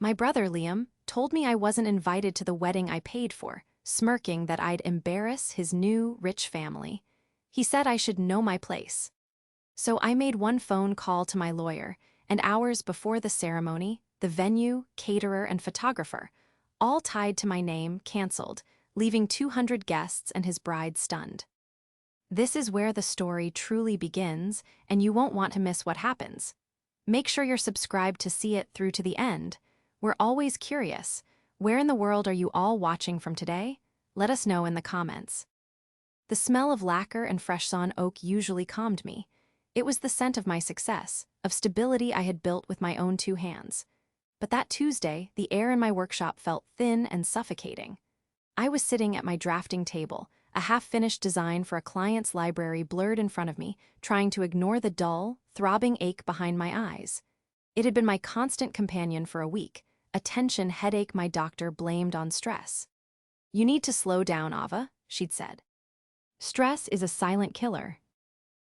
My brother, Liam, told me I wasn't invited to the wedding I paid for, smirking that I'd embarrass his new, rich family. He said I should know my place. So I made one phone call to my lawyer, and hours before the ceremony, the venue, caterer, and photographer, all tied to my name, canceled, leaving 200 guests and his bride stunned. This is where the story truly begins, and you won't want to miss what happens. Make sure you're subscribed to see it through to the end. We're always curious. Where in the world are you all watching from today? Let us know in the comments. The smell of lacquer and fresh sawn oak usually calmed me. It was the scent of my success, of stability I had built with my own two hands. But that Tuesday, the air in my workshop felt thin and suffocating. I was sitting at my drafting table, a half-finished design for a client's library blurred in front of me, trying to ignore the dull, throbbing ache behind my eyes. It had been my constant companion for a week, a tension headache my doctor blamed on stress. "You need to slow down, Ava," she'd said. "Stress is a silent killer."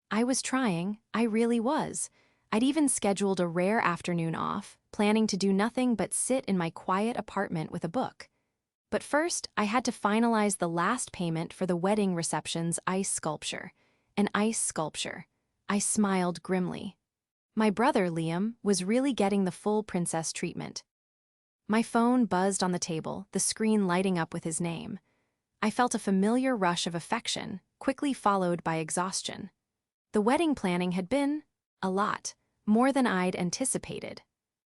I was trying, I really was. I'd even scheduled a rare afternoon off, planning to do nothing but sit in my quiet apartment with a book. But first, I had to finalize the last payment for the wedding reception's ice sculpture. An ice sculpture. I smiled grimly. My brother, Liam, was really getting the full princess treatment. My phone buzzed on the table, the screen lighting up with his name. I felt a familiar rush of affection, quickly followed by exhaustion. The wedding planning had been a lot, more than I'd anticipated.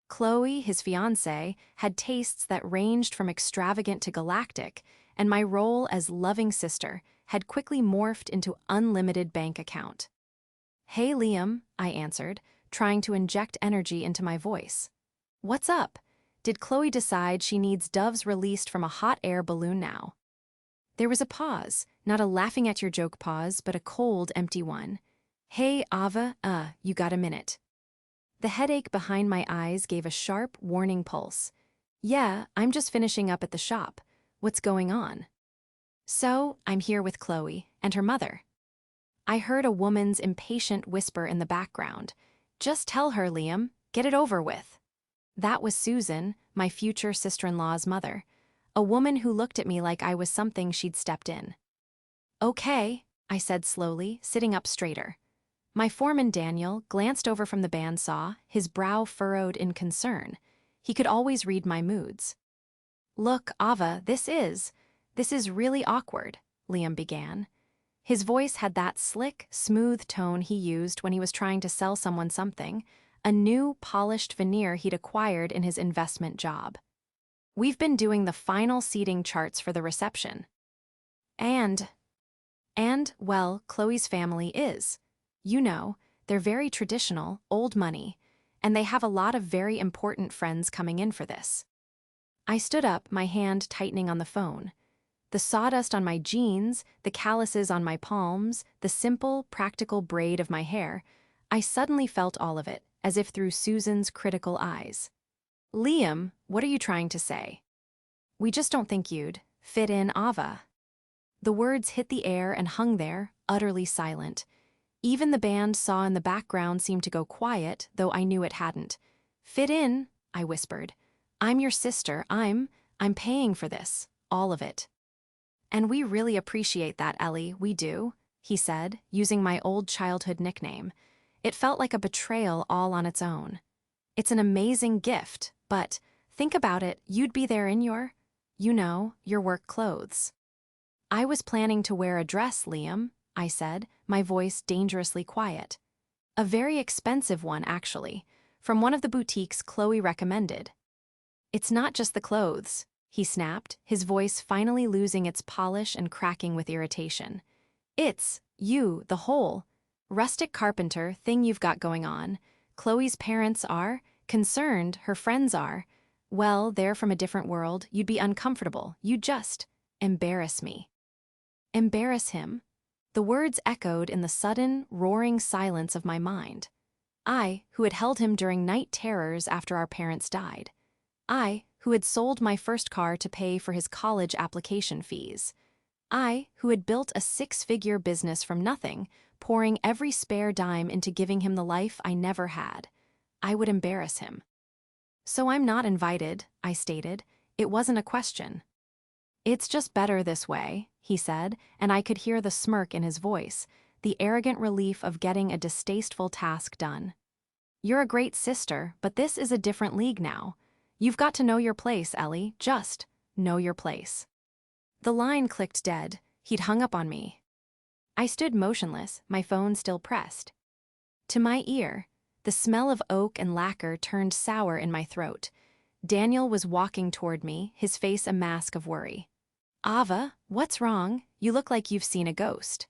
Chloe, his fiancée, had tastes that ranged from extravagant to galactic, and my role as loving sister had quickly morphed into unlimited bank account. "Hey, Liam," I answered, trying to inject energy into my voice. "What's up? Did Chloe decide she needs doves released from a hot air balloon now?" There was a pause, not a laughing at your joke pause, but a cold, empty one. "Hey, Ava, you got a minute?" The headache behind my eyes gave a sharp, warning pulse. "Yeah, I'm just finishing up at the shop. What's going on?" "So, I'm here with Chloe and her mother." I heard a woman's impatient whisper in the background. "Just tell her, Liam. Get it over with." That was Susan, my future sister-in-law's mother, a woman who looked at me like I was something she'd stepped in. "Okay," I said slowly, sitting up straighter. My foreman, Daniel, glanced over from the bandsaw, his brow furrowed in concern. He could always read my moods. "Look, Ava, this is really awkward," Liam began. His voice had that slick, smooth tone he used when he was trying to sell someone something, a new, polished veneer he'd acquired in his investment job. "We've been doing the final seating charts for the reception. And, well, Chloe's family is. You know, they're very traditional, old money, and they have a lot of very important friends coming in for this." I stood up, my hand tightening on the phone. The sawdust on my jeans, the calluses on my palms, the simple, practical braid of my hair, I suddenly felt all of it, as if through Susan's critical eyes. "Liam, what are you trying to say?" "We just don't think you'd fit in, Ava." The words hit the air and hung there, utterly silent. Even the band saw in the background seemed to go quiet, though I knew it hadn't. "Fit in," I whispered. "I'm your sister. I'm paying for this, all of it." "And we really appreciate that, Ellie, we do," he said, using my old childhood nickname. It felt like a betrayal all on its own. "It's an amazing gift, but think about it, you'd be there in your work clothes." "I was planning to wear a dress, Liam," I said, my voice dangerously quiet. "A very expensive one, actually, from one of the boutiques Chloe recommended." "It's not just the clothes," he snapped, his voice finally losing its polish and cracking with irritation. "It's you, the whole rustic carpenter thing you've got going on. Chloe's parents are concerned, her friends are. Well, they're from a different world, you'd be uncomfortable, you'd just embarrass me." Embarrass him? The words echoed in the sudden, roaring silence of my mind. I, who had held him during night terrors after our parents died. I, who had sold my first car to pay for his college application fees. I, who had built a six-figure business from nothing, pouring every spare dime into giving him the life I never had. I would embarrass him. "So I'm not invited," I stated. It wasn't a question. "It's just better this way," he said, and I could hear the smirk in his voice, the arrogant relief of getting a distasteful task done. "You're a great sister, but this is a different league now. You've got to know your place, Ellie, just know your place." The line clicked dead. He'd hung up on me. I stood motionless, my phone still pressed. To my ear, the smell of oak and lacquer turned sour in my throat. Daniel was walking toward me, his face a mask of worry. "Ava, what's wrong? You look like you've seen a ghost."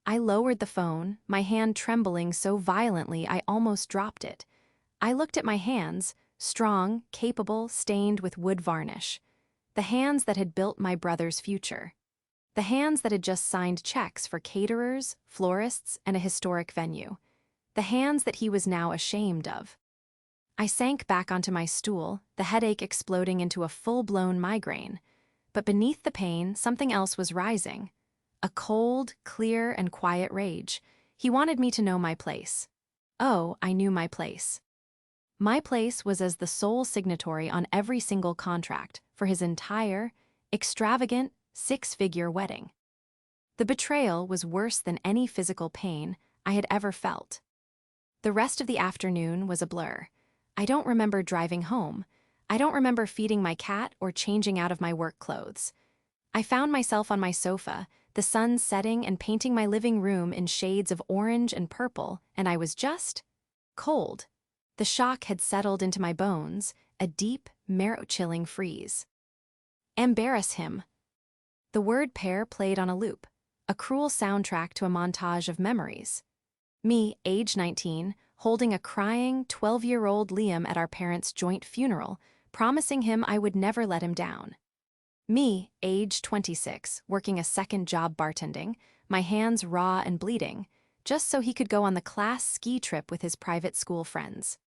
I lowered the phone, my hand trembling so violently I almost dropped it. I looked at my hands, strong, capable, stained with wood varnish. The hands that had built my brother's future. The hands that had just signed checks for caterers, florists, and a historic venue. The hands that he was now ashamed of. I sank back onto my stool, the headache exploding into a full-blown migraine. But beneath the pain, something else was rising. A cold, clear, and quiet rage. He wanted me to know my place. Oh, I knew my place. My place was as the sole signatory on every single contract for his entire, extravagant, six-figure wedding. The betrayal was worse than any physical pain I had ever felt. The rest of the afternoon was a blur. I don't remember driving home. I don't remember feeding my cat or changing out of my work clothes. I found myself on my sofa, the sun setting and painting my living room in shades of orange and purple, and I was just cold. The shock had settled into my bones, a deep, marrow-chilling freeze. Embarrass him. The word pair played on a loop, a cruel soundtrack to a montage of memories. Me, age 19, holding a crying, 12-year-old Liam at our parents' joint funeral, promising him I would never let him down. Me, age 26, working a second job bartending, my hands raw and bleeding, just so he could go on the class ski trip with his private school friends.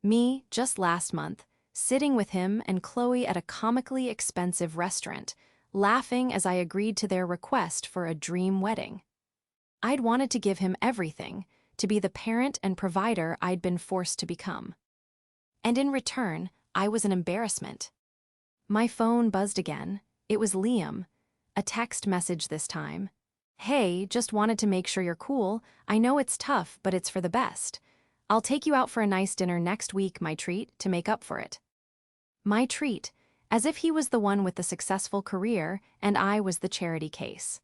Me, just last month, sitting with him and Chloe at a comically expensive restaurant, laughing as I agreed to their request for a dream wedding. I'd wanted to give him everything, to be the parent and provider I'd been forced to become. And in return, I was an embarrassment. My phone buzzed again. It was Liam. A text message this time. "Hey, just wanted to make sure you're cool. I know it's tough, but it's for the best. I'll take you out for a nice dinner next week, my treat, to make up for it." My treat, as if he was the one with the successful career and I was the charity case.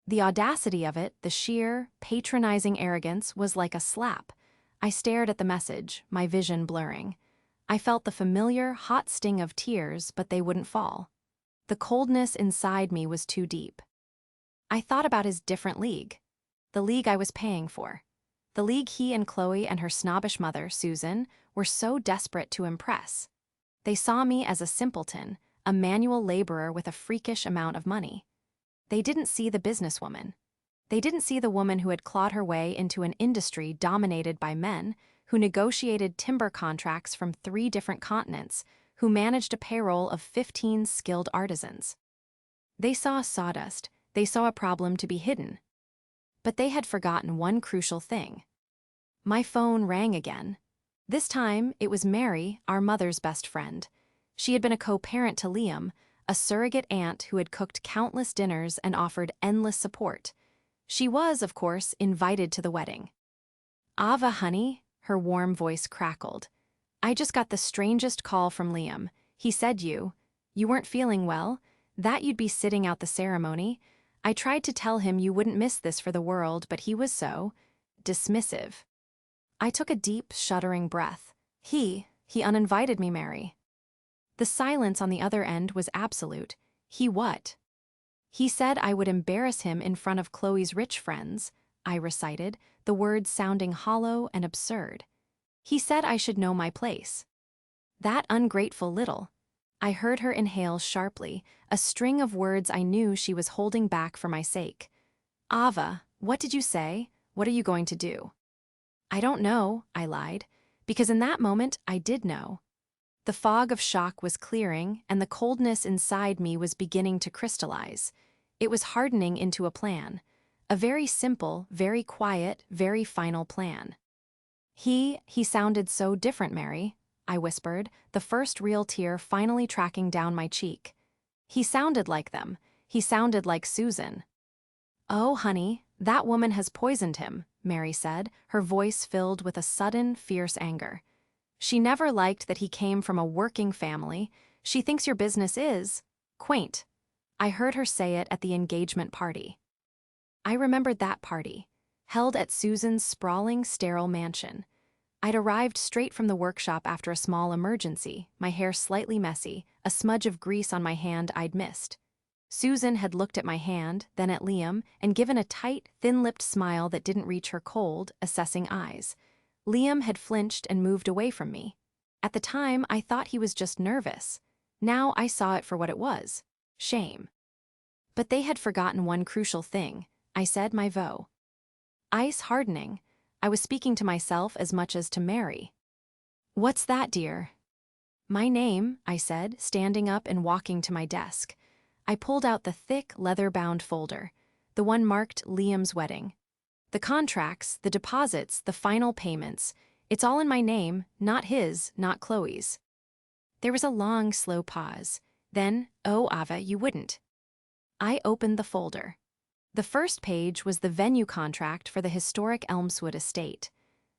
The audacity of it, the sheer, patronizing arrogance, was like a slap. I stared at the message, my vision blurring. I felt the familiar, hot sting of tears, but they wouldn't fall. The coldness inside me was too deep. I thought about his different league. The league I was paying for. The league he and Chloe and her snobbish mother, Susan, were so desperate to impress. They saw me as a simpleton, a manual laborer with a freakish amount of money. They didn't see the businesswoman. They didn't see the woman who had clawed her way into an industry dominated by men, who negotiated timber contracts from 3 different continents, who managed a payroll of 15 skilled artisans. They saw sawdust, they saw a problem to be hidden. But they had forgotten one crucial thing. My phone rang again. This time, it was Mary, our mother's best friend. She had been a co-parent to Liam, a surrogate aunt who had cooked countless dinners and offered endless support. She was, of course, invited to the wedding. "Ava, honey," her warm voice crackled. "I just got the strangest call from Liam. He said you weren't feeling well, that you'd be sitting out the ceremony. I tried to tell him you wouldn't miss this for the world, but he was so dismissive." I took a deep, shuddering breath. He uninvited me, Mary. The silence on the other end was absolute. He what? "He said I would embarrass him in front of Chloe's rich friends," I recited, the words sounding hollow and absurd. "He said I should know my place." That ungrateful little. I heard her inhale sharply, a string of words I knew she was holding back for my sake. "Ava, what did you say? What are you going to do?" "I don't know," I lied, because in that moment I did know. The fog of shock was clearing, and the coldness inside me was beginning to crystallize. It was hardening into a plan. A very simple, very quiet, very final plan. He sounded so different, Mary. I whispered, the first real tear finally tracking down my cheek. He sounded like them. He sounded like Susan. "Oh, honey, that woman has poisoned him," Mary said, her voice filled with a sudden, fierce anger. "She never liked that he came from a working family. She thinks your business is quaint." I heard her say it at the engagement party. I remembered that party, held at Susan's sprawling, sterile mansion. I'd arrived straight from the workshop after a small emergency, my hair slightly messy, a smudge of grease on my hand I'd missed. Susan had looked at my hand, then at Liam, and given a tight, thin-lipped smile that didn't reach her cold, assessing eyes. Liam had flinched and moved away from me. At the time, I thought he was just nervous. Now I saw it for what it was: shame. But they had forgotten one crucial thing. I said my vow. Ice hardening. I was speaking to myself as much as to Mary. "What's that, dear?" "My name," I said, standing up and walking to my desk. I pulled out the thick, leather-bound folder, the one marked Liam's wedding. "The contracts, the deposits, the final payments. It's all in my name, not his, not Chloe's." There was a long, slow pause. Then, "Oh, Ava, you wouldn't." I opened the folder. The first page was the venue contract for the historic Elmswood estate.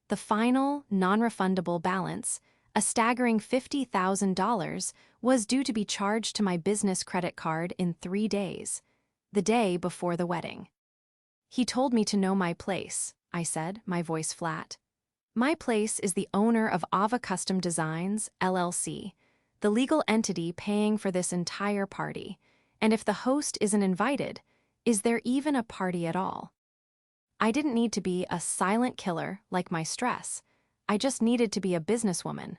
The final, non-refundable balance, a staggering $50,000, was due to be charged to my business credit card in 3 days, the day before the wedding. "He told me to know my place," I said, my voice flat. "My place is the owner of Ava Custom Designs, LLC, the legal entity paying for this entire party. And if the host isn't invited, is there even a party at all?" I didn't need to be a silent killer like my stress. I just needed to be a businesswoman.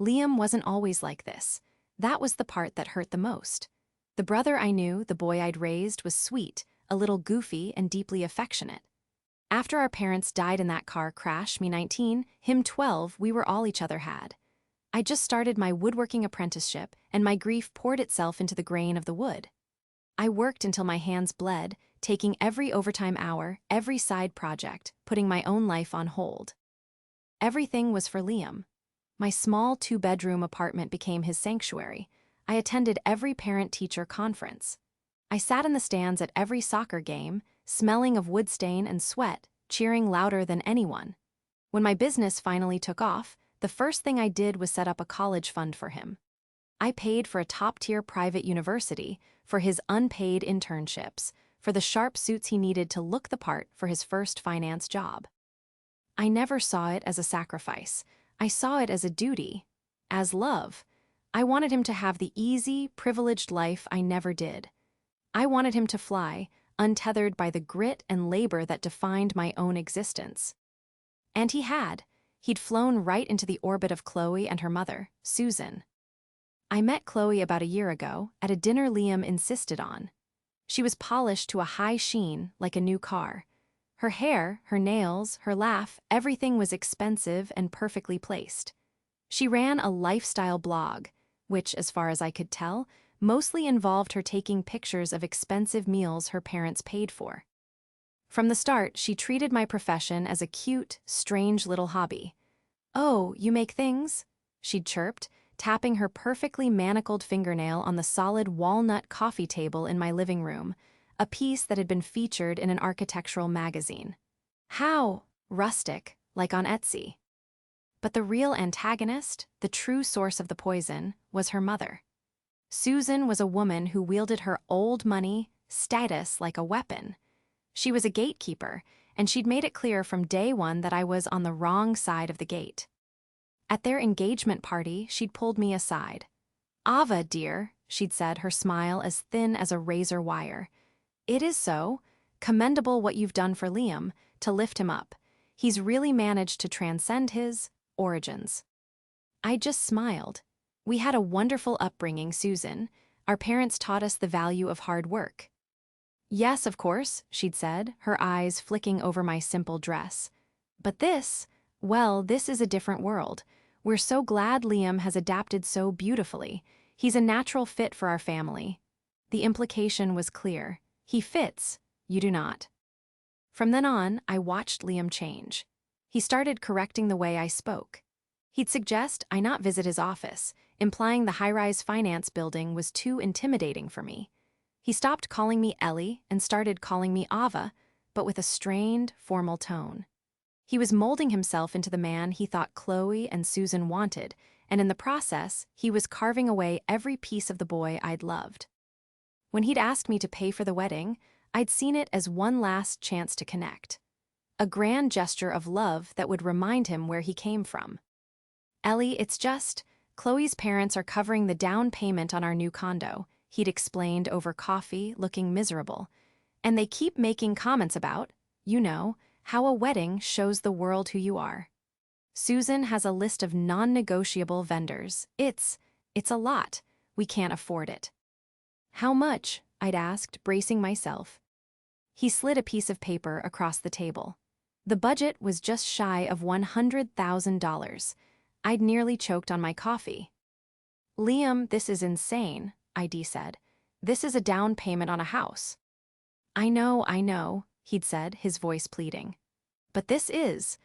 Liam wasn't always like this. That was the part that hurt the most. The brother I knew, the boy I'd raised, was sweet, a little goofy, and deeply affectionate. After our parents died in that car crash, me 19, him 12, we were all each other had. I just started my woodworking apprenticeship, and my grief poured itself into the grain of the wood. I worked until my hands bled, taking every overtime hour, every side project, putting my own life on hold. Everything was for Liam. My small 2-bedroom apartment became his sanctuary. I attended every parent-teacher conference. I sat in the stands at every soccer game, smelling of wood stain and sweat, cheering louder than anyone. When my business finally took off, the first thing I did was set up a college fund for him. I paid for a top-tier private university, for his unpaid internships, for the sharp suits he needed to look the part for his first finance job. I never saw it as a sacrifice. I saw it as a duty, as love. I wanted him to have the easy, privileged life I never did. I wanted him to fly, untethered by the grit and labor that defined my own existence. And he had. He'd flown right into the orbit of Chloe and her mother, Susan. I met Chloe about a year ago, at a dinner Liam insisted on. She was polished to a high sheen, like a new car. Her hair, her nails, her laugh, everything was expensive and perfectly placed. She ran a lifestyle blog, which, as far as I could tell, mostly involved her taking pictures of expensive meals her parents paid for. From the start, she treated my profession as a cute, strange little hobby. "Oh, you make things?" she'd chirped, tapping her perfectly manacled fingernail on the solid walnut coffee table in my living room, a piece that had been featured in an architectural magazine. How rustic, like on Etsy. But the real antagonist, the true source of the poison, was her mother. Susan was a woman who wielded her old money, status like a weapon. She was a gatekeeper, and she'd made it clear from day one that I was on the wrong side of the gate. At their engagement party, she'd pulled me aside. "Ava, dear," she'd said, her smile as thin as a razor wire. "It is so. Commendable what you've done for Liam, to lift him up. He's really managed to transcend his origins." I just smiled. We had a wonderful upbringing, Susan. Our parents taught us the value of hard work. "Yes, of course," she'd said, her eyes flicking over my simple dress. "But this, well, this is a different world. We're so glad Liam has adapted so beautifully. He's a natural fit for our family." The implication was clear. He fits, you do not. From then on, I watched Liam change. He started correcting the way I spoke. He'd suggest I not visit his office, implying the high-rise finance building was too intimidating for me. He stopped calling me Ellie and started calling me Ava, but with a strained, formal tone. He was molding himself into the man he thought Chloe and Susan wanted, and in the process, he was carving away every piece of the boy I'd loved. When he'd asked me to pay for the wedding, I'd seen it as one last chance to connect. A grand gesture of love that would remind him where he came from. Ellie, it's just, Chloe's parents are covering the down payment on our new condo, he'd explained over coffee, looking miserable. And they keep making comments about, you know, how a wedding shows the world who you are. Susan has a list of non-negotiable vendors. It's a lot. We can't afford it. How much? I'd asked, bracing myself. He slid a piece of paper across the table. The budget was just shy of $100,000. I'd nearly choked on my coffee. Liam, this is insane, ID said. This is a down payment on a house. I know, he'd said, his voice pleading. But this is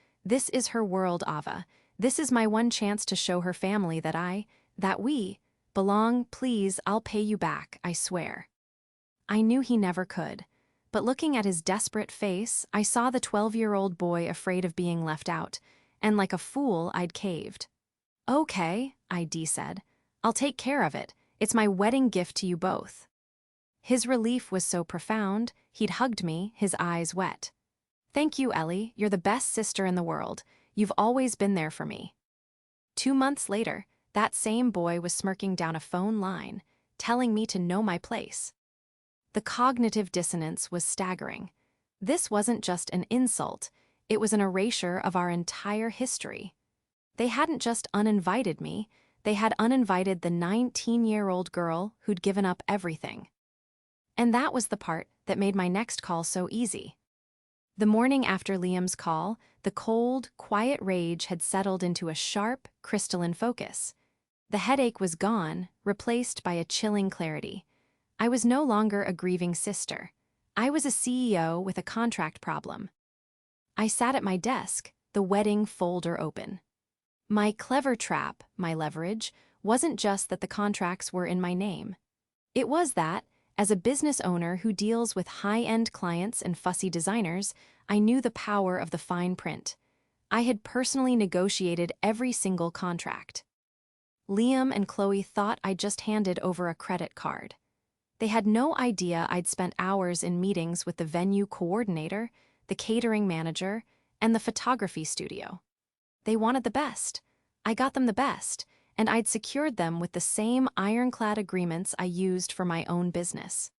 her world, Ava. This is my one chance to show her family that we belong. Please, I'll pay you back, I swear. I knew he never could, but looking at his desperate face, I saw the 12-year-old boy afraid of being left out, and like a fool, I'd caved. Okay, ID said. I'll take care of it. It's my wedding gift to you both. His relief was so profound, he'd hugged me, his eyes wet. Thank you, Ellie. You're the best sister in the world. You've always been there for me. 2 months later, that same boy was smirking down a phone line, telling me to know my place. The cognitive dissonance was staggering. This wasn't just an insult, it was an erasure of our entire history. They hadn't just uninvited me, they had uninvited the 19-year-old girl who'd given up everything. And that was the part that made my next call so easy. The morning after Liam's call, the cold, quiet rage had settled into a sharp, crystalline focus. The headache was gone, replaced by a chilling clarity. I was no longer a grieving sister. I was a CEO with a contract problem. I sat at my desk, the wedding folder open. My clever trap, my leverage, wasn't just that the contracts were in my name. It was that, as a business owner who deals with high-end clients and fussy designers, I knew the power of the fine print. I had personally negotiated every single contract. Liam and Chloe thought I'd just handed over a credit card. They had no idea I'd spent hours in meetings with the venue coordinator, the catering manager, and the photography studio. They wanted the best. I got them the best, and I'd secured them with the same ironclad agreements I used for my own business.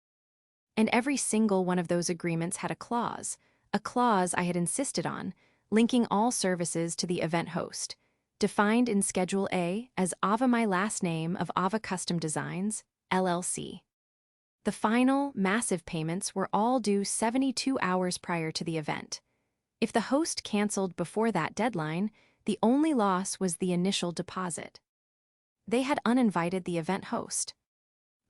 And every single one of those agreements had a clause I had insisted on, linking all services to the event host, defined in Schedule A as Ava my last name of Ava Custom Designs, LLC. The final, massive payments were all due 72 hours prior to the event. If the host canceled before that deadline, the only loss was the initial deposit. They had uninvited the event host.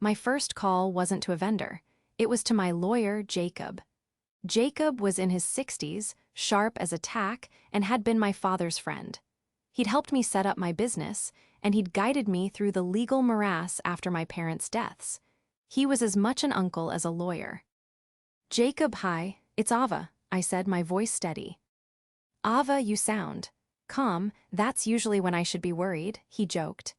My first call wasn't to a vendor. It was to my lawyer, Jacob. Jacob was in his 60s, sharp as a tack, and had been my father's friend. He'd helped me set up my business, and he'd guided me through the legal morass after my parents' deaths. He was as much an uncle as a lawyer. Jacob, hi, it's Ava, I said, my voice steady. Ava, you sound calm. That's usually when I should be worried, he joked.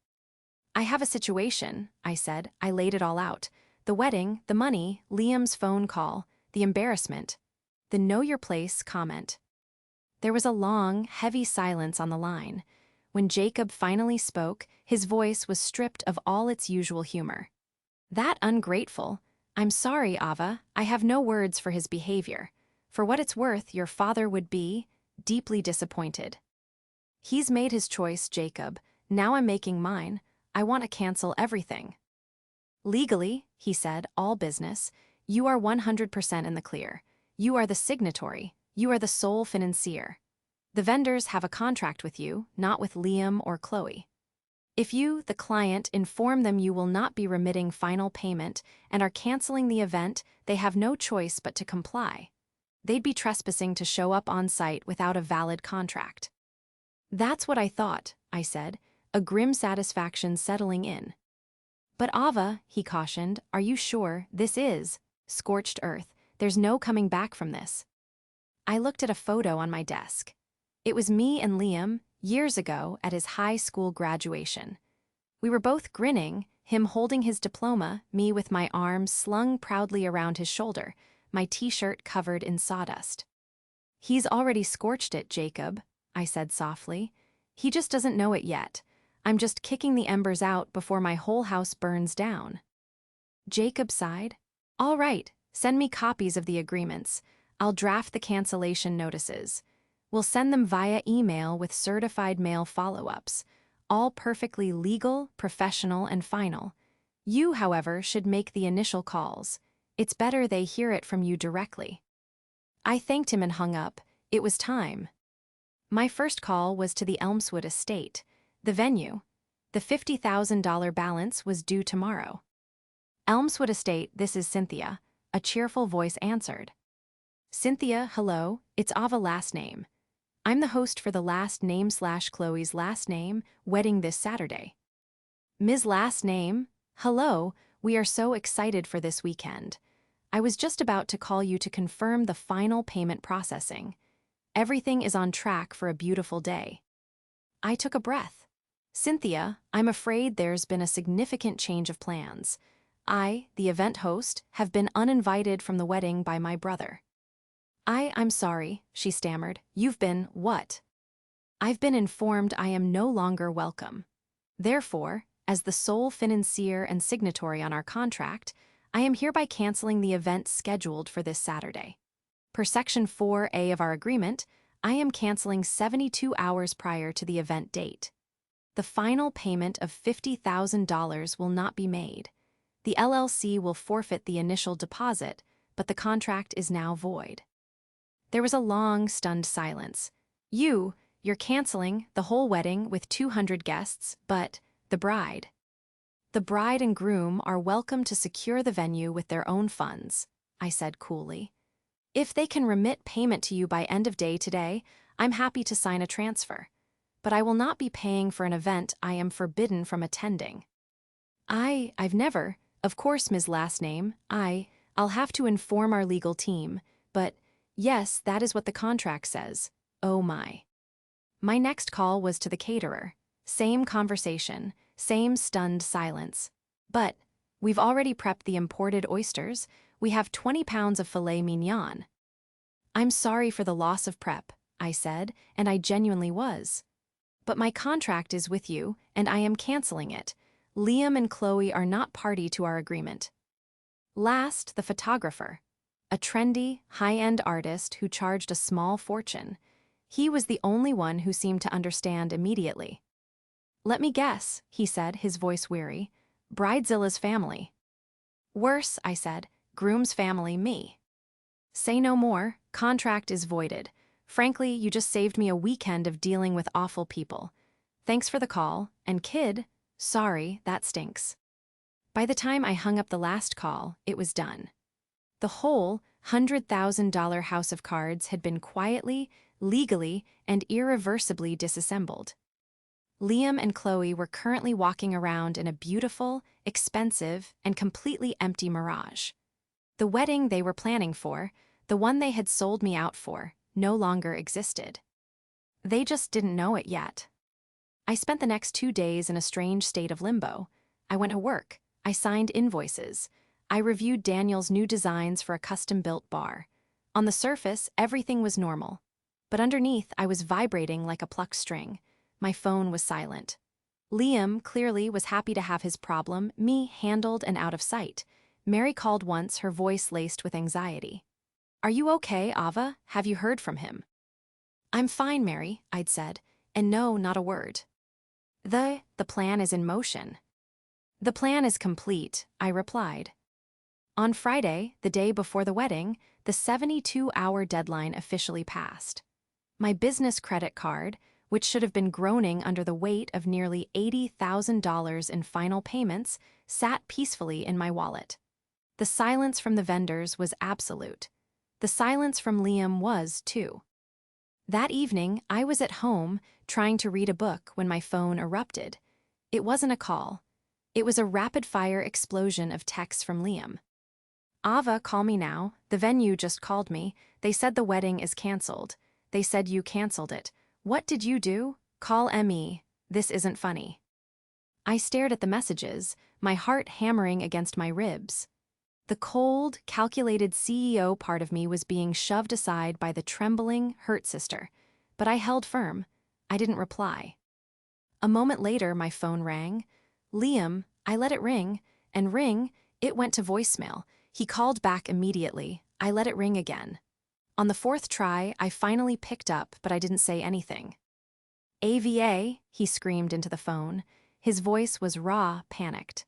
I have a situation, I said. I laid it all out. The wedding, the money, Liam's phone call, the embarrassment, the know your place comment. There was a long, heavy silence on the line. When Jacob finally spoke, his voice was stripped of all its usual humor. That ungrateful. I'm sorry, Ava. I have no words for his behavior. For what it's worth, your father would be deeply disappointed. He's made his choice, Jacob. Now I'm making mine. I want to cancel everything. Legally, he said, all business, you are 100% in the clear. You are the signatory. You are the sole financier. The vendors have a contract with you, not with Liam or Chloe. If you, the client, inform them you will not be remitting final payment and are canceling the event, they have no choice but to comply. They'd be trespassing to show up on site without a valid contract. That's what I thought, I said, a grim satisfaction settling in. But Ava, he cautioned, are you sure this is scorched earth? There's no coming back from this. I looked at a photo on my desk. It was me and Liam, years ago, at his high school graduation. We were both grinning, him holding his diploma, me with my arms slung proudly around his shoulder, my t-shirt covered in sawdust. He's already scorched it, Jacob, I said softly. He just doesn't know it yet. I'm just kicking the embers out before my whole house burns down. Jacob sighed. All right, send me copies of the agreements. I'll draft the cancellation notices. We'll send them via email with certified mail follow-ups, all perfectly legal, professional, and final. You, however, should make the initial calls. It's better they hear it from you directly. I thanked him and hung up. It was time. My first call was to the Elmswood estate, the venue. The $50,000 balance was due tomorrow. Elmswood estate, this is Cynthia, a cheerful voice answered. Cynthia, hello, it's Ava last name. I'm the host for the last name/Chloe's last name wedding this Saturday. Ms. Last Name, hello, we are so excited for this weekend. I was just about to call you to confirm the final payment processing. Everything is on track for a beautiful day. I took a breath. Cynthia, I'm afraid there's been a significant change of plans. I, the event host, have been uninvited from the wedding by my brother. I'm sorry, she stammered. You've been, what? I've been informed I am no longer welcome. Therefore, as the sole financier and signatory on our contract, I am hereby canceling the event scheduled for this Saturday. Per Section 4A of our agreement, I am canceling 72 hours prior to the event date. The final payment of $50,000 will not be made. The LLC will forfeit the initial deposit, but the contract is now void. There was a long, stunned silence. You're canceling the whole wedding with 200 guests, but the bride. The bride and groom are welcome to secure the venue with their own funds, I said coolly. If they can remit payment to you by end of day today, I'm happy to sign a transfer. But I will not be paying for an event I am forbidden from attending. I've never, of course, Ms. Last Name, I'll have to inform our legal team, but yes, that is what the contract says. Oh my. My next call was to the caterer. Same conversation, same stunned silence. But we've already prepped the imported oysters. We have 20 pounds of filet mignon. I'm sorry for the loss of prep, I said, and I genuinely was. But my contract is with you, and I am canceling it. Liam and Chloe are not party to our agreement. Last, the photographer. A trendy, high-end artist who charged a small fortune. He was the only one who seemed to understand immediately. Let me guess, he said, his voice weary. Bridezilla's family. Worse, I said, groom's family, me. Say no more, contract is voided. Frankly, you just saved me a weekend of dealing with awful people. Thanks for the call, and kid, sorry, that stinks. By the time I hung up the last call, it was done. The whole $100,000 house of cards had been quietly, legally, and irreversibly disassembled. Liam and Chloe were currently walking around in a beautiful, expensive, and completely empty mirage. The wedding they were planning for, the one they had sold me out for, no longer existed. They just didn't know it yet. I spent the next 2 days in a strange state of limbo. I went to work. I signed invoices. I reviewed Daniel's new designs for a custom-built bar. On the surface, everything was normal. But underneath, I was vibrating like a plucked string. My phone was silent. Liam, clearly, was happy to have his problem, me, handled and out of sight. Mary called once, her voice laced with anxiety. Are you okay, Ava? Have you heard from him? I'm fine, Mary, I'd said, and no, not a word. The plan is in motion. The plan is complete, I replied. On Friday, the day before the wedding, the 72-hour deadline officially passed. My business credit card, which should have been groaning under the weight of nearly $80,000 in final payments, sat peacefully in my wallet. The silence from the vendors was absolute. The silence from Liam was, too. That evening, I was at home, trying to read a book when my phone erupted. It wasn't a call. It was a rapid-fire explosion of texts from Liam. Ava, call me now. The venue just called me. They said the wedding is cancelled. They said you cancelled it. What did you do? Call ME. This isn't funny. I stared at the messages, my heart hammering against my ribs. The cold, calculated CEO part of me was being shoved aside by the trembling, hurt sister. But I held firm. I didn't reply. A moment later, my phone rang. Liam, I let it ring, and it went to voicemail. He called back immediately. I let it ring again. On the fourth try, I finally picked up, but I didn't say anything. AVA, he screamed into the phone. His voice was raw, panicked.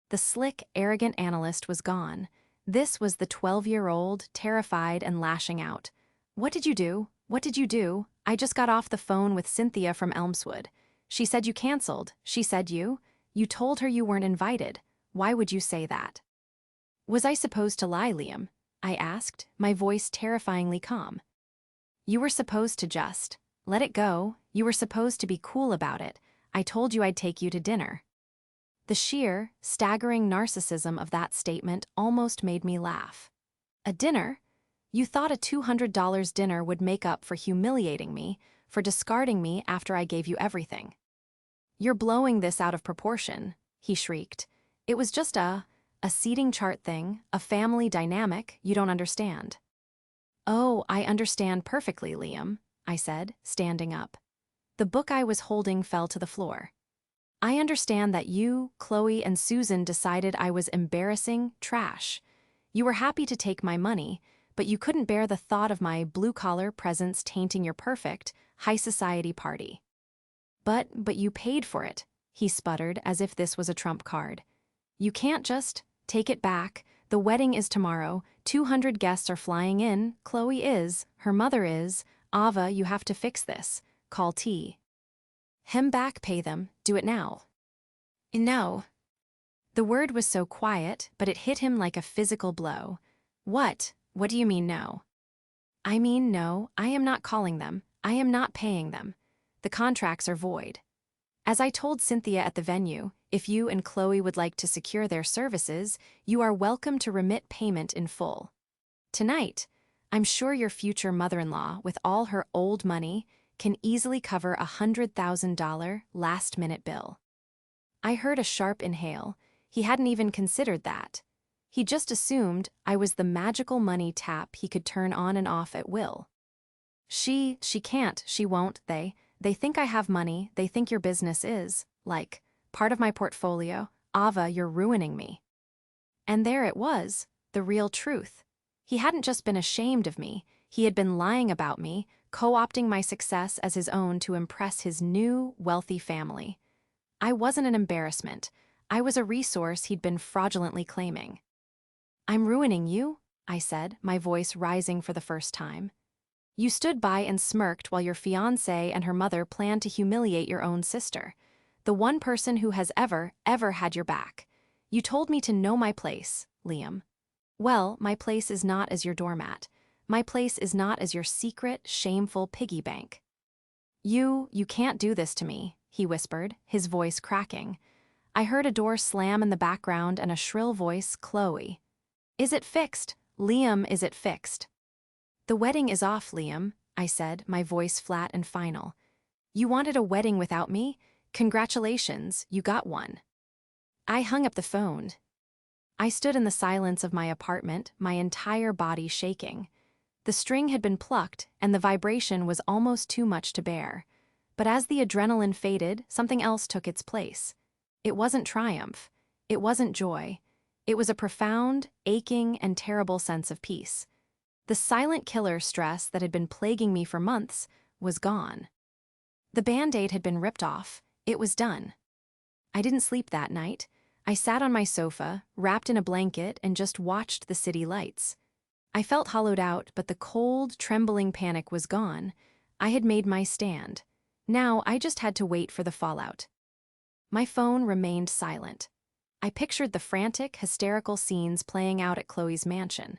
The slick, arrogant analyst was gone. This was the 12-year-old, terrified and lashing out. What did you do? What did you do? I just got off the phone with Cynthia from Elmswood. She said you canceled. She said you told her you weren't invited. Why would you say that? Was I supposed to lie, Liam? I asked, my voice terrifyingly calm. You were supposed to just let it go. You were supposed to be cool about it. I told you I'd take you to dinner. The sheer, staggering narcissism of that statement almost made me laugh. A dinner? You thought a $200 dinner would make up for humiliating me, for discarding me after I gave you everything. You're blowing this out of proportion, he shrieked. It was just a seating chart thing, a family dynamic you don't understand. Oh, I understand perfectly, Liam, I said, standing up. The book I was holding fell to the floor. I understand that you, Chloe, and Susan decided I was embarrassing trash. You were happy to take my money, but you couldn't bear the thought of my blue-collar presence tainting your perfect, high-society party. But you paid for it, he sputtered as if this was a trump card. You can't just take it back. The wedding is tomorrow. 200 guests are flying in. Chloe is. Her mother is. Ava, you have to fix this. Call T. Hem back, pay them. Do it now. No. The word was so quiet, but it hit him like a physical blow. What? What do you mean no? I mean no, I am not calling them. I am not paying them. The contracts are void. As I told Cynthia at the venue, if you and Chloe would like to secure their services, you are welcome to remit payment in full. Tonight, I'm sure your future mother-in-law, with all her old money, can easily cover a $100,000 last-minute bill. I heard a sharp inhale. He hadn't even considered that. He just assumed I was the magical money tap he could turn on and off at will. She can't, she won't, they think I have money, they think your business is, like, part of my portfolio. Ava, you're ruining me. And there it was, the real truth. He hadn't just been ashamed of me, he had been lying about me, co-opting my success as his own to impress his new, wealthy family. I wasn't an embarrassment. I was a resource he'd been fraudulently claiming. I'm ruining you, I said, my voice rising for the first time. You stood by and smirked while your fiancée and her mother planned to humiliate your own sister, the one person who has ever had your back. You told me to know my place, Liam. Well, my place is not as your doormat. My place is not as your secret, shameful piggy bank. You can't do this to me, he whispered, his voice cracking. I heard a door slam in the background and a shrill voice, Chloe. Is it fixed? Liam, is it fixed? The wedding is off, Liam, I said, my voice flat and final. You wanted a wedding without me? Congratulations, you got one. I hung up the phone. I stood in the silence of my apartment, my entire body shaking. The string had been plucked, and the vibration was almost too much to bear. But as the adrenaline faded, something else took its place. It wasn't triumph. It wasn't joy. It was a profound, aching, and terrible sense of peace. The silent killer stress that had been plaguing me for months was gone. The Band-Aid had been ripped off. It was done. I didn't sleep that night. I sat on my sofa, wrapped in a blanket, and just watched the city lights. I felt hollowed out, but the cold, trembling panic was gone. I had made my stand. Now I just had to wait for the fallout. My phone remained silent. I pictured the frantic, hysterical scenes playing out at Chloe's mansion.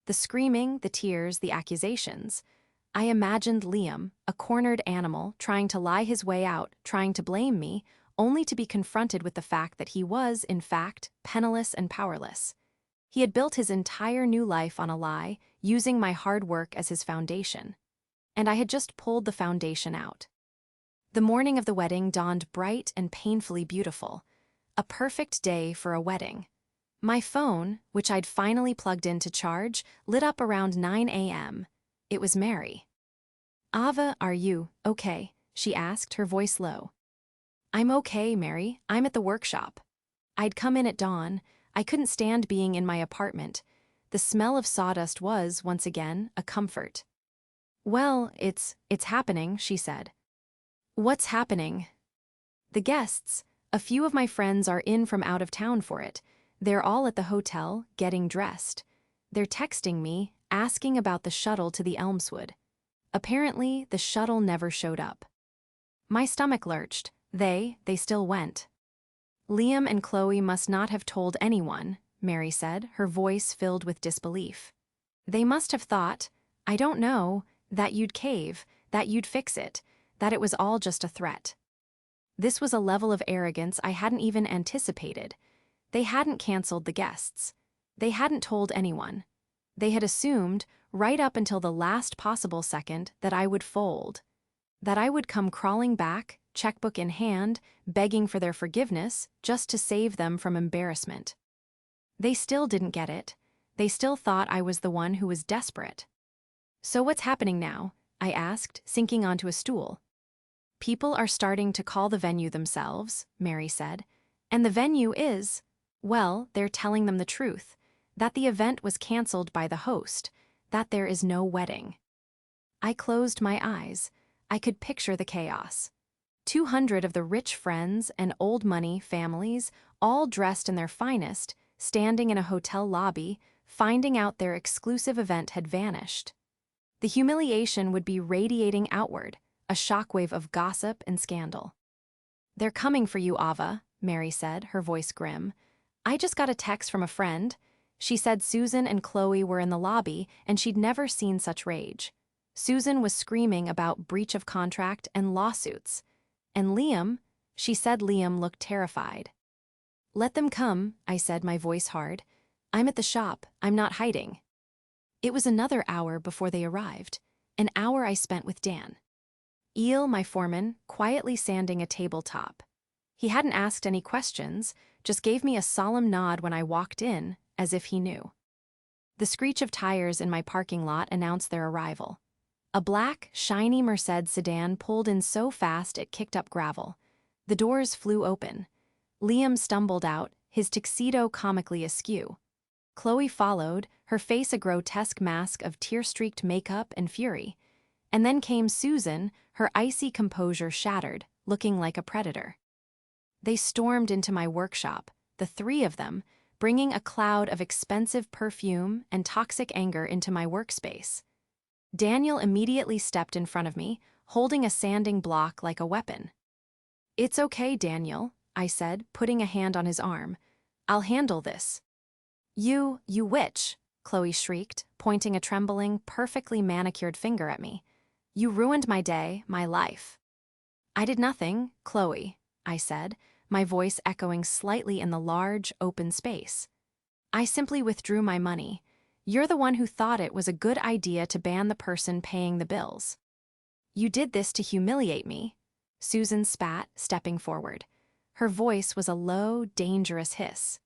The screaming, the tears, the accusations. I imagined Liam, a cornered animal, trying to lie his way out, trying to blame me, only to be confronted with the fact that he was, in fact, penniless and powerless. He had built his entire new life on a lie, using my hard work as his foundation. And I had just pulled the foundation out. The morning of the wedding dawned bright and painfully beautiful. A perfect day for a wedding. My phone, which I'd finally plugged in to charge, lit up around 9 a.m. It was Mary. "Ava, are you okay?" she asked, her voice low. "I'm okay, Mary. I'm at the workshop." I'd come in at dawn. I couldn't stand being in my apartment. The smell of sawdust was, once again, a comfort. "Well, it's happening," she said. "What's happening?" "The guests. A few of my friends are in from out of town for it. They're all at the hotel, getting dressed. They're texting me, asking about the shuttle to the Elmswood. Apparently, the shuttle never showed up." My stomach lurched. They still went. "Liam and Chloe must not have told anyone," Mary said, her voice filled with disbelief. "They must have thought, I don't know, that you'd cave, that you'd fix it, that it was all just a threat." This was a level of arrogance I hadn't even anticipated. They hadn't canceled the guests. They hadn't told anyone. They had assumed, right up until the last possible second, that I would fold. That I would come crawling back, checkbook in hand, begging for their forgiveness, just to save them from embarrassment. They still didn't get it. They still thought I was the one who was desperate. "So what's happening now?" I asked, sinking onto a stool. "People are starting to call the venue themselves," Mary said. "And the venue is, well, they're telling them the truth, that the event was canceled by the host, that there is no wedding." I closed my eyes. I could picture the chaos. 200 of the rich friends and old money families, all dressed in their finest, standing in a hotel lobby, finding out their exclusive event had vanished. The humiliation would be radiating outward, a shockwave of gossip and scandal. "They're coming for you, Ava," Mary said, her voice grim. "I just got a text from a friend. She said Susan and Chloe were in the lobby and she'd never seen such rage. Susan was screaming about breach of contract and lawsuits. And Liam," she said Liam looked terrified. "Let them come," I said, my voice hard. "I'm at the shop. I'm not hiding." It was another hour before they arrived, an hour I spent with Dan. Eel, my foreman, quietly sanding a tabletop. He hadn't asked any questions, just gave me a solemn nod when I walked in, as if he knew. The screech of tires in my parking lot announced their arrival. A black, shiny Mercedes sedan pulled in so fast it kicked up gravel. The doors flew open. Liam stumbled out, his tuxedo comically askew. Chloe followed, her face a grotesque mask of tear-streaked makeup and fury. And then came Susan, her icy composure shattered, looking like a predator. They stormed into my workshop, the three of them, bringing a cloud of expensive perfume and toxic anger into my workspace. Daniel immediately stepped in front of me, holding a sanding block like a weapon. "It's okay, Daniel," I said, putting a hand on his arm. "I'll handle this." You witch," Chloe shrieked, pointing a trembling, perfectly manicured finger at me. "You ruined my day, my life." "I did nothing, Chloe," I said, my voice echoing slightly in the large, open space. "I simply withdrew my money. You're the one who thought it was a good idea to ban the person paying the bills." "You did this to humiliate me," Susan spat, stepping forward. Her voice was a low, dangerous hiss.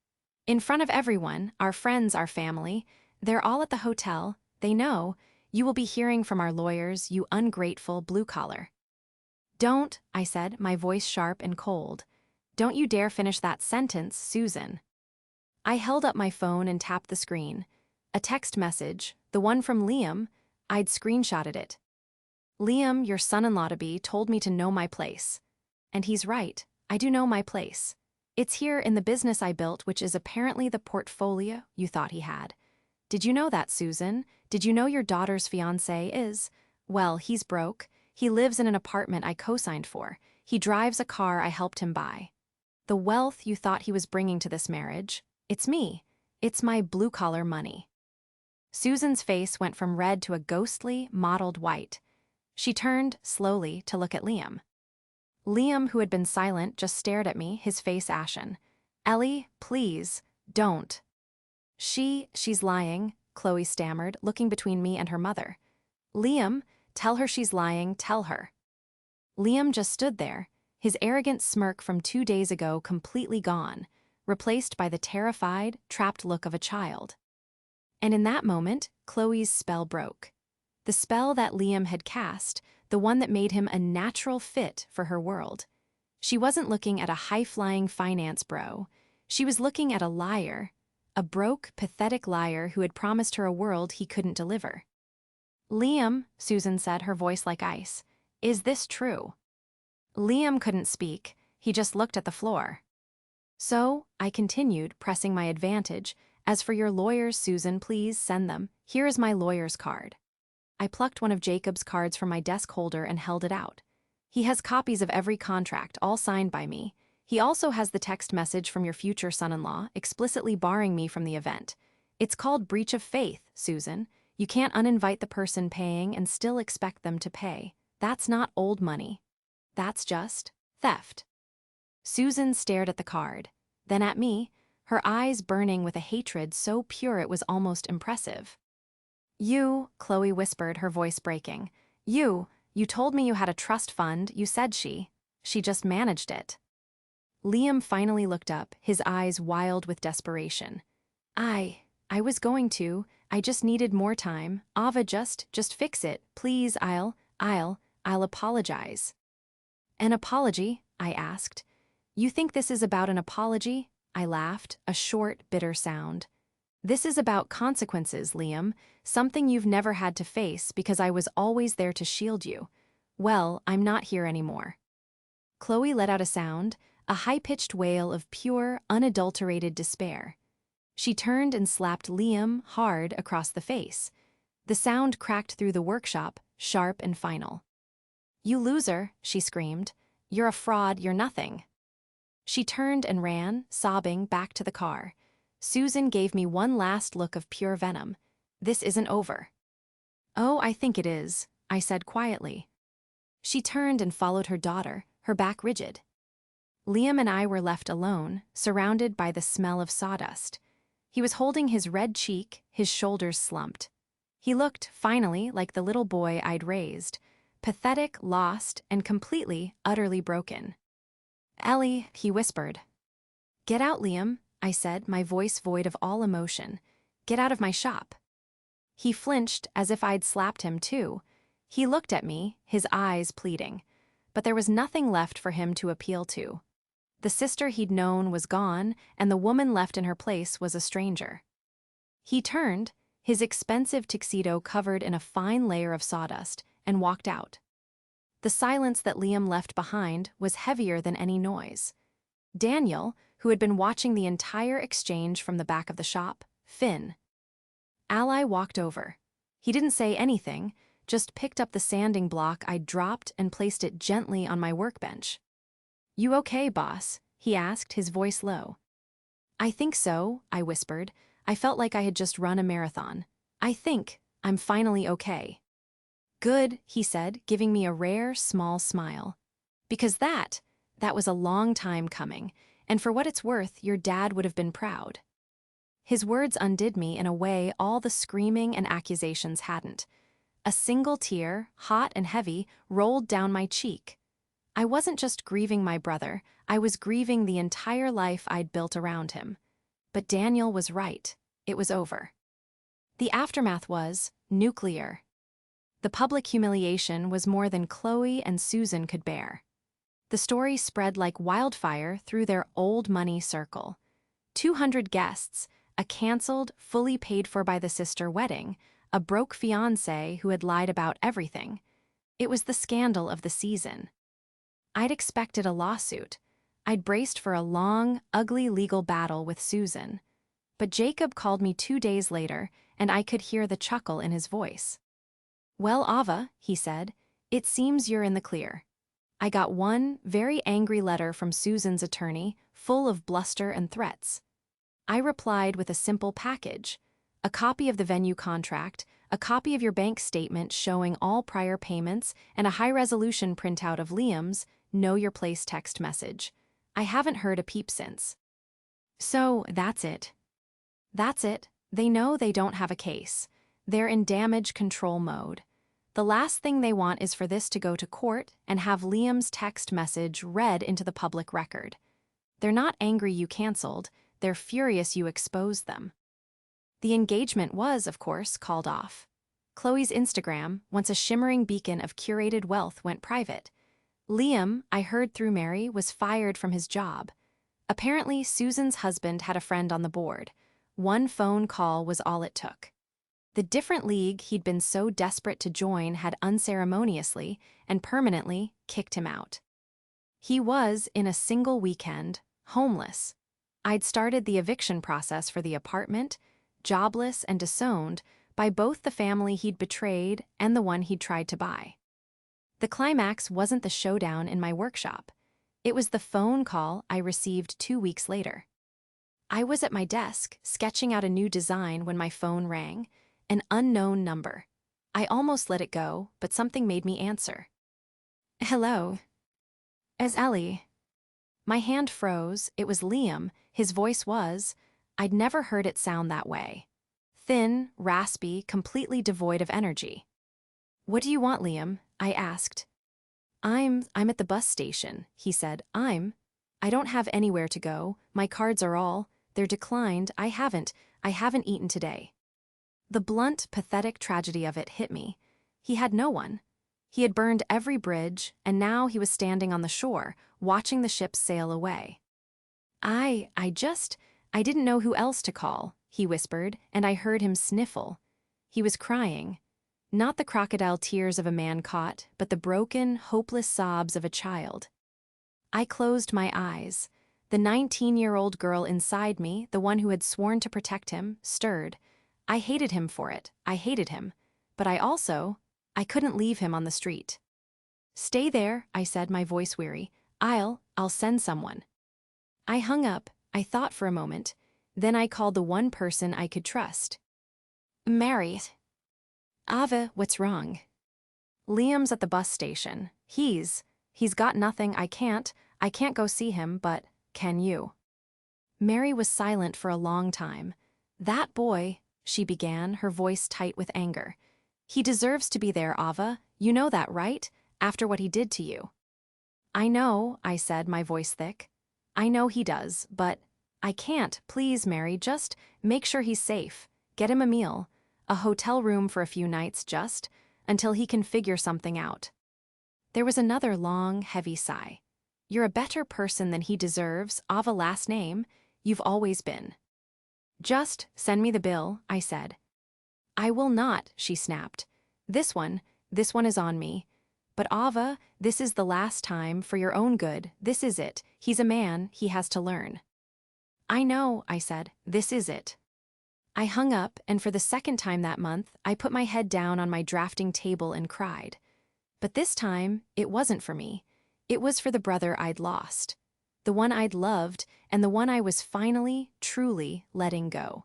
"In front of everyone, our friends, our family, they're all at the hotel, they know. You will be hearing from our lawyers, you ungrateful blue-collar." "Don't," I said, my voice sharp and cold. "Don't you dare finish that sentence, Susan." I held up my phone and tapped the screen. A text message, the one from Liam. I'd screenshotted it. "Liam, your son-in-law-to-be, told me to know my place. And he's right, I do know my place. It's here in the business I built, which is apparently the portfolio you thought he had. Did you know that, Susan? Did you know your daughter's fiancé is? Well, he's broke. He lives in an apartment I co-signed for. He drives a car I helped him buy. The wealth you thought he was bringing to this marriage, it's me. It's my blue-collar money." Susan's face went from red to a ghostly, mottled white. She turned, slowly, to look at Liam. Liam, who had been silent, just stared at me, his face ashen. "Ellie, please, don't." She's lying," Chloe stammered, looking between me and her mother. "Liam, tell her she's lying, tell her." Liam just stood there, his arrogant smirk from 2 days ago completely gone, replaced by the terrified, trapped look of a child. And in that moment, Chloe's spell broke. The spell that Liam had cast, the one that made him a natural fit for her world. She wasn't looking at a high-flying finance bro. She was looking at a liar, a broke, pathetic liar who had promised her a world he couldn't deliver. "Liam," Susan said, her voice like ice, "is this true?" Liam couldn't speak, he just looked at the floor. "So," I continued, pressing my advantage, "as for your lawyers, Susan, please send them. Here is my lawyer's card." I plucked one of Jacob's cards from my desk holder and held it out. "He has copies of every contract, all signed by me. He also has the text message from your future son-in-law, explicitly barring me from the event. It's called breach of faith, Susan. You can't uninvite the person paying and still expect them to pay. That's not old money. That's just theft." Susan stared at the card, then at me, her eyes burning with a hatred so pure it was almost impressive. "You," Chloe whispered, her voice breaking. You told me you had a trust fund, you said she just managed it." Liam finally looked up, his eyes wild with desperation. I was going to, I just needed more time. Ava, just fix it, please, I'll apologize." "An apology?" I asked. "You think this is about an apology?" I laughed, a short, bitter sound. "This is about consequences, Liam, something you've never had to face because I was always there to shield you. Well, I'm not here anymore." Chloe let out a sound, a high-pitched wail of pure, unadulterated despair. She turned and slapped Liam hard across the face. The sound cracked through the workshop, sharp and final. "You loser," she screamed. "You're a fraud, you're nothing." She turned and ran, sobbing, back to the car. Susan gave me one last look of pure venom. "This isn't over." "Oh, I think it is," I said quietly. She turned and followed her daughter, her back rigid. Liam and I were left alone, surrounded by the smell of sawdust. He was holding his red cheek, his shoulders slumped. He looked, finally, like the little boy I'd raised, pathetic, lost, and completely, utterly broken. "Ellie," he whispered. "Get out, Liam," I said, my voice void of all emotion. "Get out of my shop." He flinched as if I'd slapped him too. He looked at me, his eyes pleading. But there was nothing left for him to appeal to. The sister he'd known was gone, and the woman left in her place was a stranger. He turned, his expensive tuxedo covered in a fine layer of sawdust, and walked out. The silence that Liam left behind was heavier than any noise. Daniel, who had been watching the entire exchange from the back of the shop, Finn. Ally walked over. He didn't say anything, just picked up the sanding block I'd dropped and placed it gently on my workbench. "You okay, boss?" he asked, his voice low. "I think so," I whispered. I felt like I had just run a marathon. "I think I'm finally okay." "Good," he said, giving me a rare, small smile. "Because that was a long time coming, and for what it's worth, your dad would have been proud." His words undid me in a way all the screaming and accusations hadn't. A single tear, hot and heavy, rolled down my cheek. I wasn't just grieving my brother, I was grieving the entire life I'd built around him. But Daniel was right. It was over. The aftermath was nuclear. The public humiliation was more than Chloe and Susan could bear. The story spread like wildfire through their old money circle. 200 guests, a canceled, fully paid for by the sister wedding, a broke fiancé who had lied about everything. It was the scandal of the season. I'd expected a lawsuit. I'd braced for a long, ugly legal battle with Susan. But Jacob called me 2 days later, and I could hear the chuckle in his voice. "Well, Ava," he said, "it seems you're in the clear." I got one very angry letter from Susan's attorney, full of bluster and threats. I replied with a simple package, a copy of the venue contract, a copy of your bank statement showing all prior payments, and a high-resolution printout of Liam's Know Your Place text message. I haven't heard a peep since. So, that's it. That's it. They know they don't have a case. They're in damage control mode. The last thing they want is for this to go to court and have Liam's text message read into the public record. They're not angry you canceled, they're furious you exposed them. The engagement was, of course, called off. Chloe's Instagram, once a shimmering beacon of curated wealth, went private. Liam, I heard through Mary, was fired from his job. Apparently, Susan's husband had a friend on the board. One phone call was all it took. The different league he'd been so desperate to join had unceremoniously and permanently kicked him out. He was, in a single weekend, homeless. I'd started the eviction process for the apartment, jobless and disowned by both the family he'd betrayed and the one he'd tried to buy. The climax wasn't the showdown in my workshop. It was the phone call I received 2 weeks later. I was at my desk, sketching out a new design when my phone rang, an unknown number. I almost let it go, but something made me answer. Hello. It's Ellie. My hand froze. It was Liam. His voice was, I'd never heard it sound that way. Thin, raspy, completely devoid of energy. What do you want, Liam? I asked. I'm at the bus station, he said. I don't have anywhere to go. My cards are all, they're declined. I haven't eaten today. The blunt, pathetic tragedy of it hit me. He had no one. He had burned every bridge, and now he was standing on the shore, watching the ships sail away. I didn't know who else to call, he whispered, and I heard him sniffle. He was crying. Not the crocodile tears of a man caught, but the broken, hopeless sobs of a child. I closed my eyes. The 19-year-old girl inside me, the one who had sworn to protect him, stirred. I hated him for it. I hated him. But I couldn't leave him on the street. Stay there, I said, my voice weary. I'll send someone. I hung up. I thought for a moment. Then I called the one person I could trust. Mary. Ava, what's wrong? Liam's at the bus station. He's got nothing. I can't go see him, but can you? Mary was silent for a long time. That boy, she began, her voice tight with anger. He deserves to be there, Ava. You know that, right? After what he did to you. I know, I said, my voice thick. I know he does, but I can't. Please, Mary, just make sure he's safe. Get him a meal. A hotel room for a few nights, just, until he can figure something out. There was another long, heavy sigh. You're a better person than he deserves, Ava last name. You've always been. Just send me the bill, I said. I will not, she snapped. This one is on me. But Ava, this is the last time, for your own good, this is it. He's a man, he has to learn. I know, I said, this is it. I hung up, and for the second time that month, I put my head down on my drafting table and cried. But this time, it wasn't for me. It was for the brother I'd lost. The one I'd loved, and the one I was finally, truly letting go.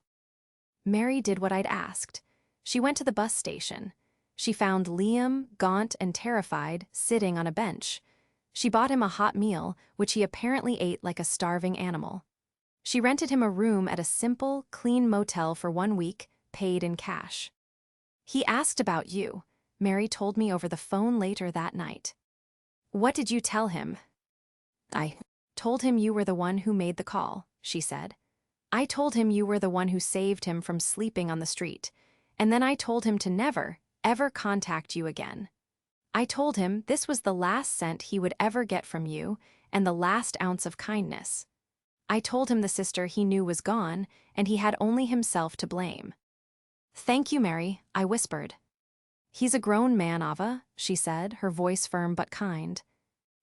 Mary did what I'd asked. She went to the bus station. She found Liam, gaunt and terrified, sitting on a bench. She bought him a hot meal, which he apparently ate like a starving animal. She rented him a room at a simple, clean motel for 1 week, paid in cash. He asked about you, Mary told me over the phone later that night. What did you tell him? I told him you were the one who made the call, she said. I told him you were the one who saved him from sleeping on the street, and then I told him to never, ever contact you again. I told him this was the last cent he would ever get from you and the last ounce of kindness. I told him the sister he knew was gone, and he had only himself to blame. Thank you, Mary, I whispered. He's a grown man, Ava, she said, her voice firm but kind.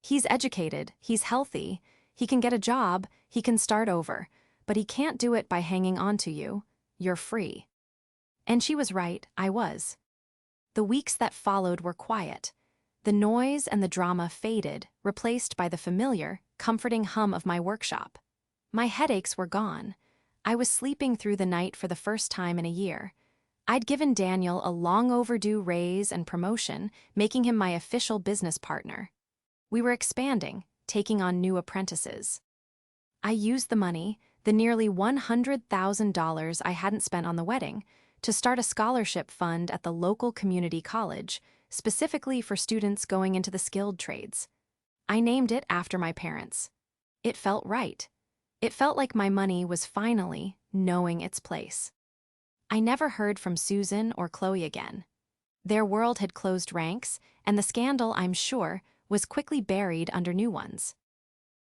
He's educated, he's healthy, he can get a job, he can start over, but he can't do it by hanging on to you. You're free. And she was right, I was. The weeks that followed were quiet. The noise and the drama faded, replaced by the familiar, comforting hum of my workshop. My headaches were gone. I was sleeping through the night for the first time in a year. I'd given Daniel a long-overdue raise and promotion, making him my official business partner. We were expanding, taking on new apprentices. I used the money, the nearly $100,000 I hadn't spent on the wedding, to start a scholarship fund at the local community college, specifically for students going into the skilled trades. I named it after my parents. It felt right. It felt like my money was finally knowing its place. I never heard from Susan or Chloe again. Their world had closed ranks, and the scandal, I'm sure, was quickly buried under new ones.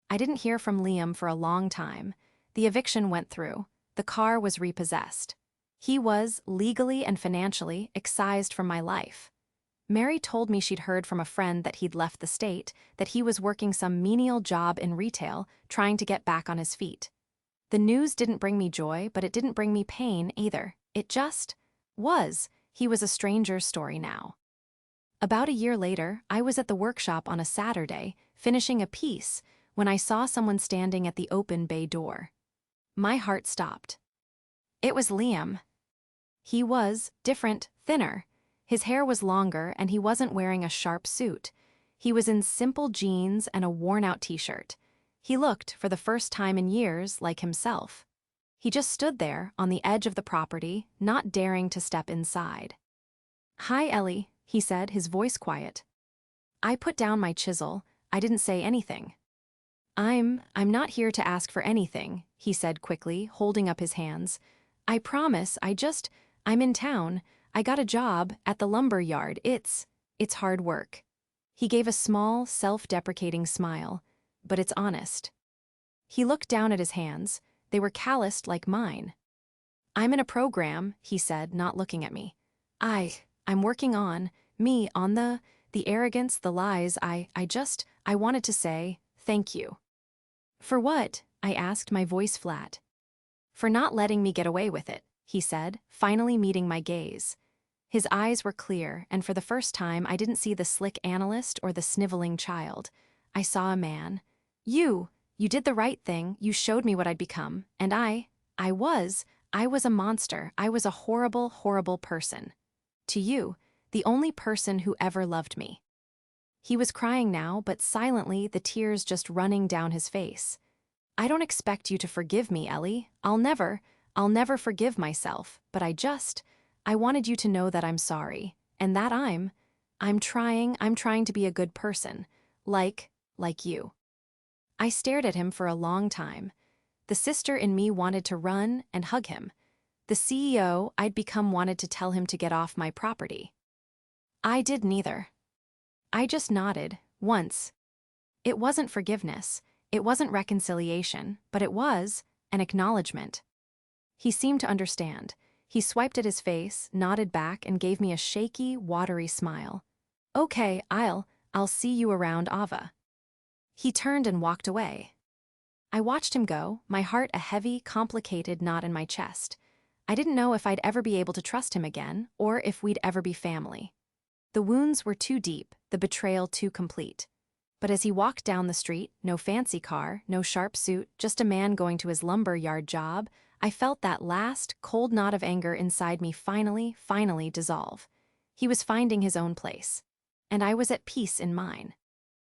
I didn't hear from Liam for a long time. The eviction went through. The car was repossessed. He was, legally and financially, excised from my life. Mary told me she'd heard from a friend that he'd left the state, that he was working some menial job in retail, trying to get back on his feet. The news didn't bring me joy, but it didn't bring me pain either. It just was. He was a stranger's story now. About a year later, I was at the workshop on a Saturday, finishing a piece, when I saw someone standing at the open bay door. My heart stopped. It was Liam. He was different, thinner. His hair was longer, and he wasn't wearing a sharp suit. He was in simple jeans and a worn-out t-shirt. He looked, for the first time in years, like himself. He just stood there, on the edge of the property, not daring to step inside. "Hi, Ellie," he said, his voice quiet. I put down my chisel. I didn't say anything. I'm not here to ask for anything," he said quickly, holding up his hands. "I promise, I'm in town. I got a job at the lumber yard. It's hard work." He gave a small, self-deprecating smile, but it's honest. He looked down at his hands. They were calloused like mine. "I'm in a program," he said, not looking at me. I'm working on the arrogance, the lies. I wanted to say thank you." "For what?" I asked, my voice flat. "For not letting me get away with it," he said, finally meeting my gaze. His eyes were clear, and for the first time I didn't see the slick analyst or the sniveling child. I saw a man. You did the right thing, you showed me what I'd become, and I was a monster. I was a horrible, horrible person. To you, the only person who ever loved me." He was crying now, but silently, the tears just running down his face. "I don't expect you to forgive me, Ellie. I'll never forgive myself, but I wanted you to know that I'm sorry, and that I'm trying to be a good person, like you." I stared at him for a long time. The sister in me wanted to run and hug him. The CEO I'd become wanted to tell him to get off my property. I did neither. I just nodded, once. It wasn't forgiveness, it wasn't reconciliation, but it was an acknowledgement. He seemed to understand. He swiped at his face, nodded back, and gave me a shaky, watery smile. "Okay, I'll see you around Ava." He turned and walked away. I watched him go, my heart a heavy, complicated knot in my chest. I didn't know if I'd ever be able to trust him again, or if we'd ever be family. The wounds were too deep, the betrayal too complete. But as he walked down the street, no fancy car, no sharp suit, just a man going to his lumber yard job, I felt that last, cold knot of anger inside me finally dissolve. He was finding his own place. And I was at peace in mine.